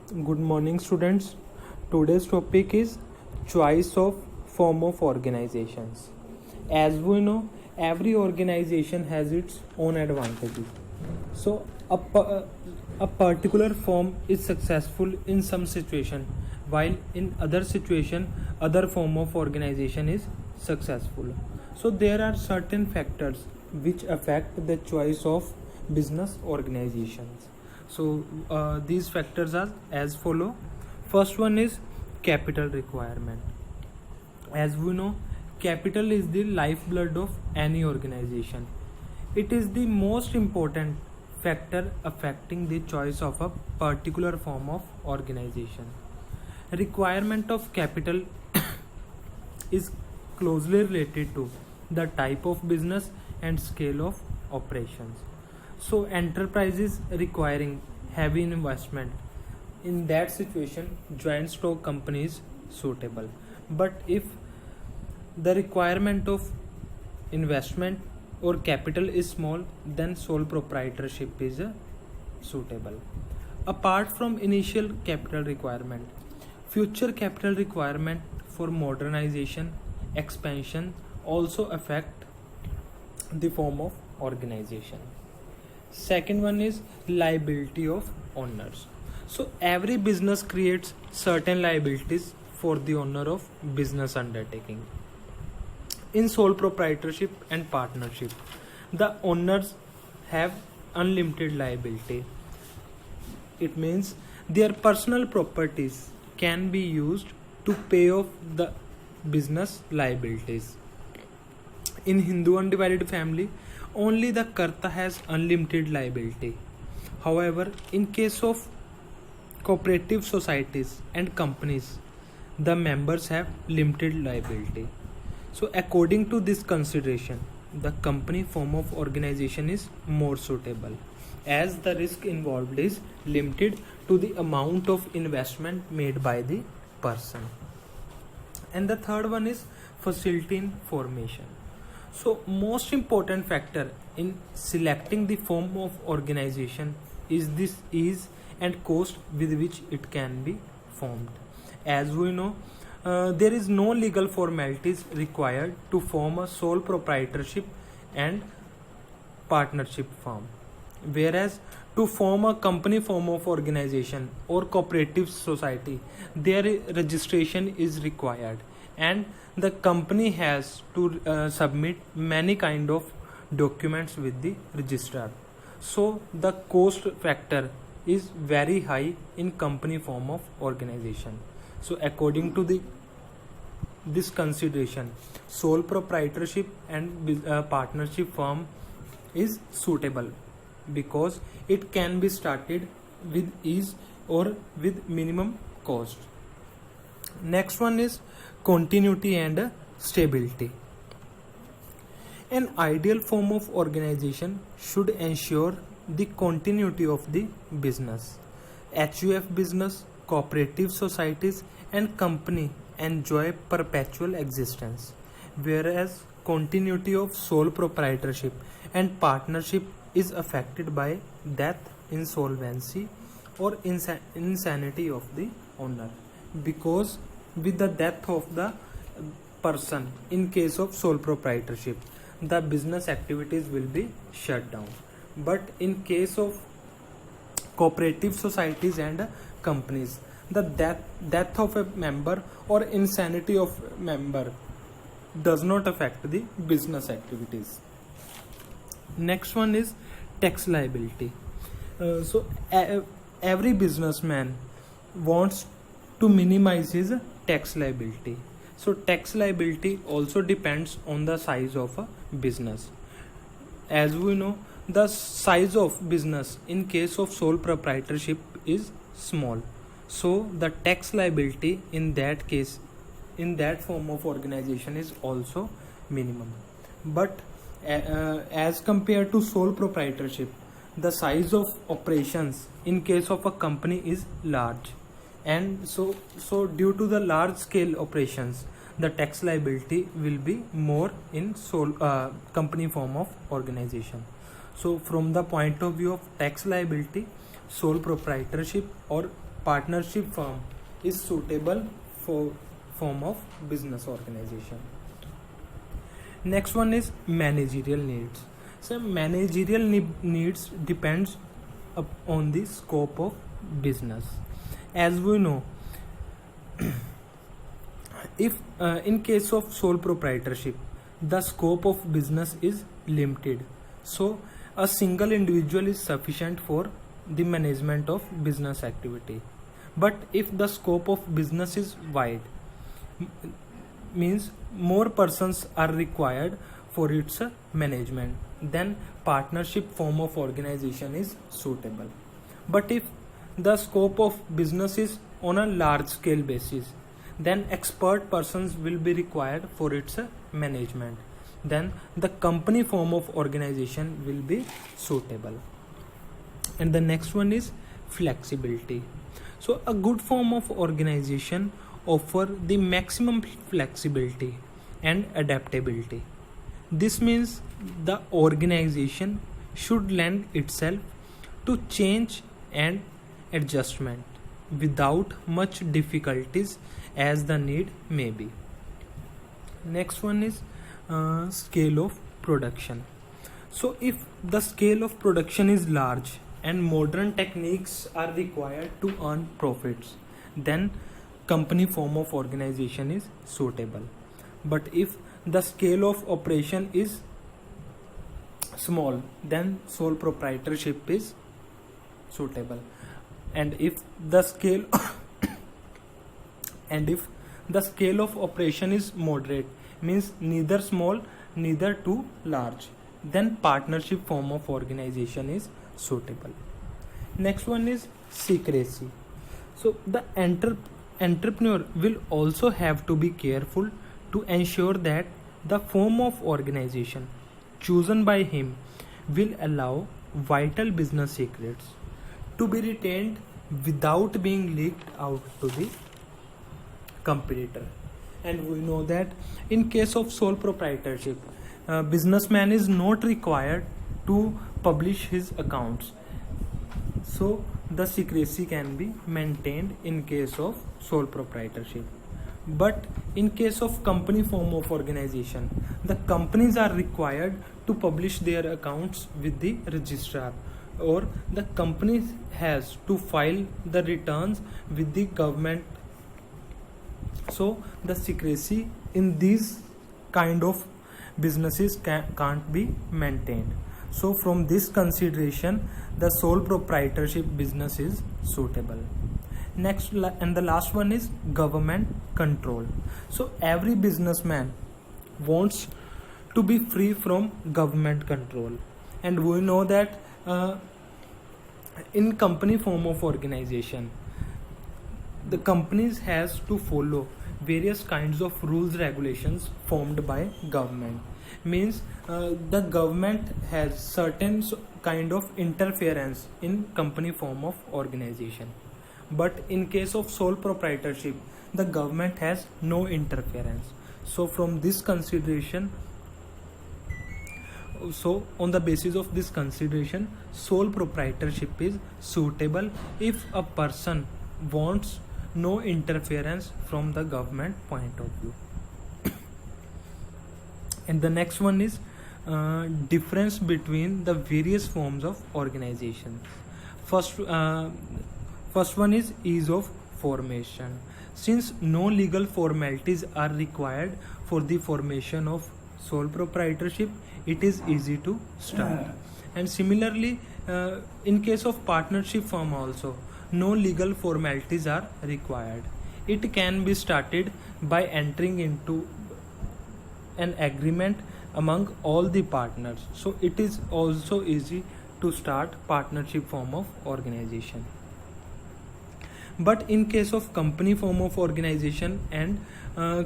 Good morning, students. Today's topic is choice of form of organizations. As we know, every organization has its own advantages. So, a particular form is successful in some situation, while in other situation, other form of organization is successful. So, there are certain factors which affect the choice of business organizations. So these factors are as follow. First one is capital requirement. As we know, capital is the lifeblood of any organization. It is the most important factor affecting the choice of a particular form of organization. Requirement of capital is closely related to the type of business and scale of operations. So enterprises requiring heavy investment, in that situation joint stock company is suitable. But if the requirement of investment or capital is small, then sole proprietorship is suitable. Apart from initial capital requirement, future capital requirement for modernization expansion also affect the form of organization. Second one is liability of owners. So every business creates certain liabilities for the owner of business undertaking. In sole proprietorship and partnership, the owners have unlimited liability. It means their personal properties can be used to pay off the business liabilities. In Hindu undivided family, only the Karta has unlimited liability. However, in case of cooperative societies and companies, the members have limited liability. So, according to this consideration, the company form of organization is more suitable, as the risk involved is limited to the amount of investment made by the person. And the third one is facility in formation. So most important factor in selecting the form of organization is this ease and cost with which it can be formed. As we know, there is no legal formalities required to form a sole proprietorship and partnership firm, whereas to form a company form of organization or cooperative society, their registration is required, and the company has to submit many kind of documents with the registrar. So the cost factor is very high in company form of organization. So according to this consideration, sole proprietorship and partnership firm is suitable because it can be started with ease or with minimum cost. Next one is continuity and stability. An ideal form of organization should ensure the continuity of the business. HUF business, cooperative societies and company enjoy perpetual existence, whereas continuity of sole proprietorship and partnership is affected by death, insolvency or insanity of the owner, because with the death of the person in case of sole proprietorship, the business activities will be shut down. But in case of cooperative societies and companies, the death of a member or insanity of a member does not affect the business activities. Next one is tax liability. Every businessman wants to minimize his tax liability. So tax liability also depends on the size of a business. As we know, the size of business in case of sole proprietorship is small. So the tax liability in that case, in that form of organization is also minimum. But as compared to sole proprietorship, the size of operations in case of a company is large, and so due to the large scale operations, the tax liability will be more in sole company form of organization. So from the point of view of tax liability, sole proprietorship or partnership firm is suitable for form of business organization. Next one is managerial needs. So managerial needs depends on the scope of business. As we know, if in case of sole proprietorship, the scope of business is limited, so a single individual is sufficient for the management of business activity. But if the scope of business is wide, means more persons are required for its management, then partnership form of organization is suitable. But if the scope of business is on a large scale basis, then expert persons will be required for its management, then the company form of organization will be suitable. And the next one is flexibility. So a good form of organization offer the maximum flexibility and adaptability. This means the organization should lend itself to change and adjustment without much difficulties as the need may be. Next one is scale of production. So if the scale of production is large and modern techniques are required to earn profits, then company form of organization is suitable. But if the scale of operation is small, then sole proprietorship is suitable. And if the scale of operation is moderate, means neither small neither too large, then partnership form of organization is suitable. Next one is secrecy. So the entrepreneur will also have to be careful to ensure that the form of organization chosen by him will allow vital business secrets to be retained without being leaked out to the competitor. And we know that in case of sole proprietorship, businessman is not required to publish his accounts, so the secrecy can be maintained in case of sole proprietorship. But in case of company form of organization, the companies are required to publish their accounts with the registrar, or the company has to file the returns with the government. So the secrecy in these kind of businesses can't be maintained. So from this consideration, the sole proprietorship business is suitable. Next and the last one is government control. So every businessman wants to be free from government control, and we know that in company form of organization, the companies has to follow various kinds of rules regulations formed by government. Means the government has certain kind of interference in company form of organization, but in case of sole proprietorship, the government has no interference. So from this consideration, so on the basis of this consideration, sole proprietorship is suitable if a person wants no interference from the government point of view. And the next one is difference between the various forms of organization. First one is ease of formation. Since no legal formalities are required for the formation of sole proprietorship, it is easy to start. And similarly, in case of partnership firm also, no legal formalities are required. It can be started by entering into an agreement among all the partners. So it is also easy to start partnership form of organization. But in case of company form of organization and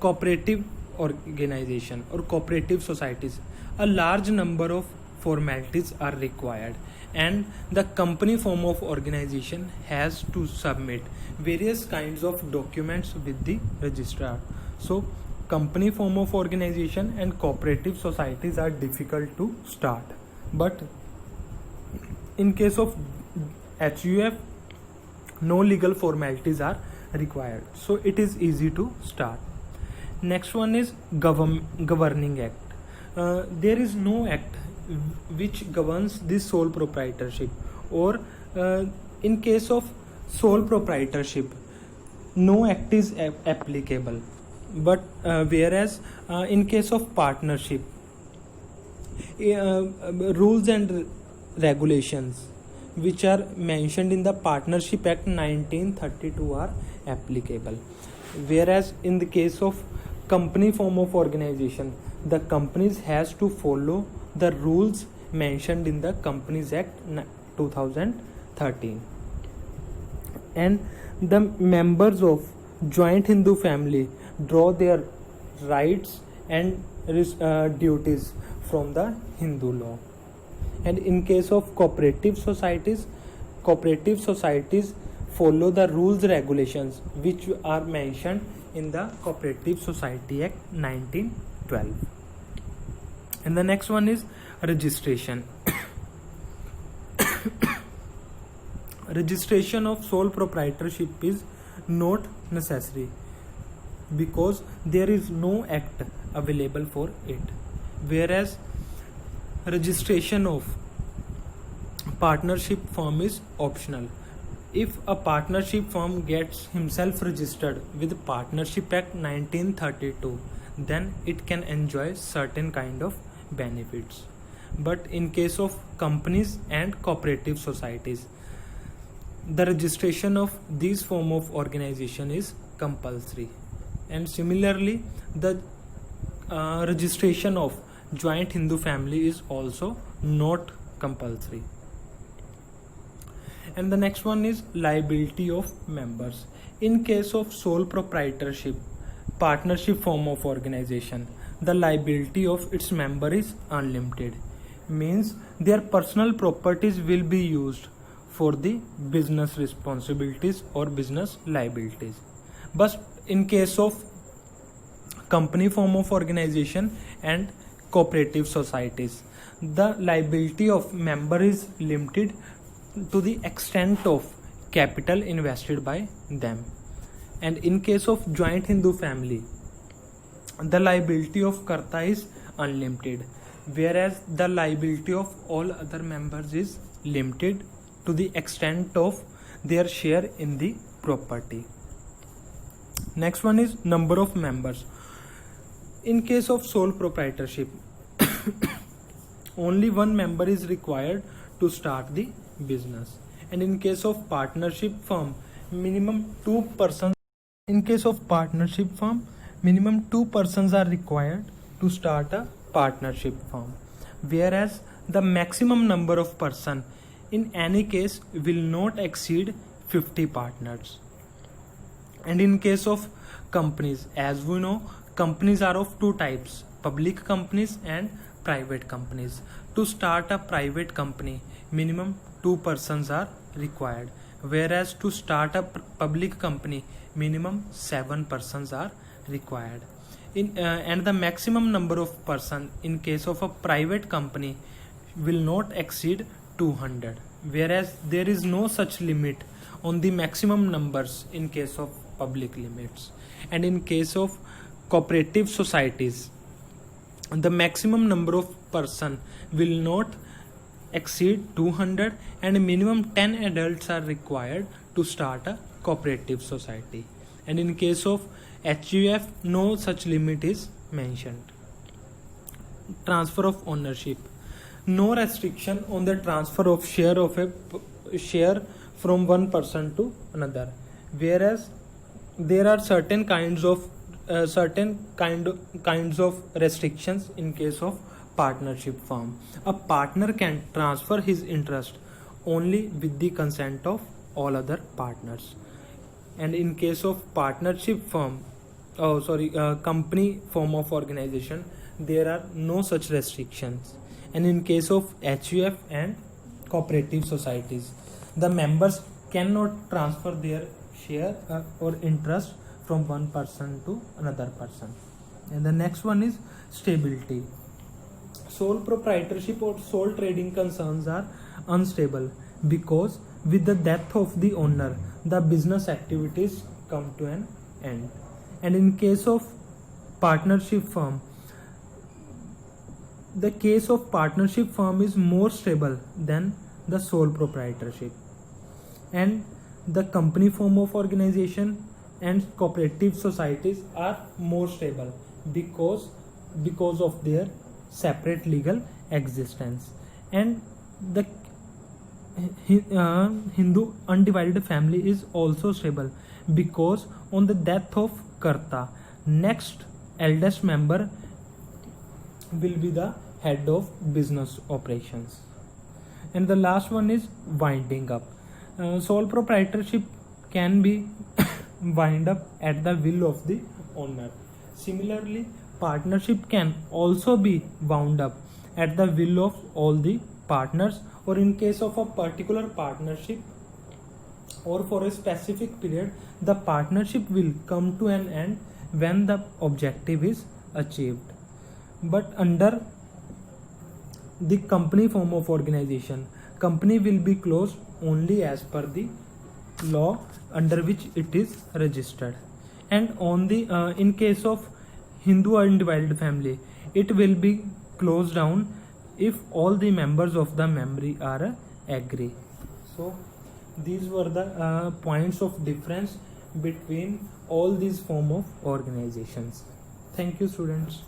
cooperative organization or cooperative societies, a large number of formalities are required, and the company form of organization has to submit various kinds of documents with the registrar. So company form of organization and cooperative societies are difficult to start, but in case of HUF No legal formalities are required, so it is easy to start. Next one is governing act. There is no act which governs this sole proprietorship, or in case of sole proprietorship, no act is applicable. But whereas in case of partnership, rules and regulations which are mentioned in the Partnership Act 1932 are applicable. Whereas in the case of company form of organization, the companies has to follow the rules mentioned in the Companies Act 2013. And the members of joint Hindu family draw their rights and duties from the Hindu law. And in case of cooperative societies follow the rules regulations which are mentioned in the Cooperative Society Act 1912. And the next one is registration. Registration of sole proprietorship is not necessary because there is no act available for it. Whereas registration of partnership firm is optional. If a partnership firm gets himself registered with Partnership Act 1932, then it can enjoy certain kind of benefits. But in case of companies and cooperative societies, the registration of these form of organization is compulsory. And similarly, the registration of joint Hindu family is also not compulsory. And the next one is liability of members. In case of sole proprietorship, partnership form of organization, the liability of its member is unlimited. Means their personal properties will be used for the business responsibilities or business liabilities. But in case of company form of organization and cooperative societies, the liability of member is limited to the extent of capital invested by them. And in case of joint Hindu family, the liability of Karta is unlimited, whereas the liability of all other members is limited to the extent of their share in the property. Next one is number of members. In case of sole proprietorship, only one member is required to start the business. And in case of partnership firm, minimum 2 persons. In case of partnership firm, minimum 2 persons are required to start a partnership firm, whereas the maximum number of person in any case will not exceed 50 partners. And in case of companies, as we know, companies are of two types: public companies and private companies. To start a private company, minimum 2 persons are required, whereas to start a public company, minimum 7 persons are required. And the maximum number of person in case of a private company will not exceed 200, whereas there is no such limit on the maximum numbers in case of public limits. And in case of cooperative societies, the maximum number of person will not exceed 200, and minimum 10 adults are required to start a cooperative society. And in case of HUF, no such limit is mentioned. Transfer of ownership. No restriction on the transfer of share from one person to another, whereas there are certain kinds of restrictions in case of partnership firm. A partner can transfer his interest only with the consent of all other partners. And in case of partnership firm, company form of organization, there are no such restrictions. And in case of HUF and cooperative societies, the members cannot transfer their share or interest from one person to another person. And the next one is stability. Sole proprietorship or sole trading concerns are unstable because with the death of the owner, the business activities come to an end. And in case of partnership firm, the case of partnership firm is more stable than the sole proprietorship. And the company form of organization and cooperative societies are more stable because of their separate legal existence. And the Hindu undivided family is also stable because on the death of Karta, next eldest member will be the head of business operations. And the last one is winding up. Sole proprietorship can be wind up at the will of the owner. Similarly, partnership can also be wound up at the will of all the partners, or in case of a particular partnership or for a specific period, the partnership will come to an end when the objective is achieved. But under the company form of organization, company will be closed only as per the law under which it is registered. And on the in case of Hindu undivided family, it will be closed down if all the members of the memory are agree. So these were the points of difference between all these form of organizations. Thank you, students.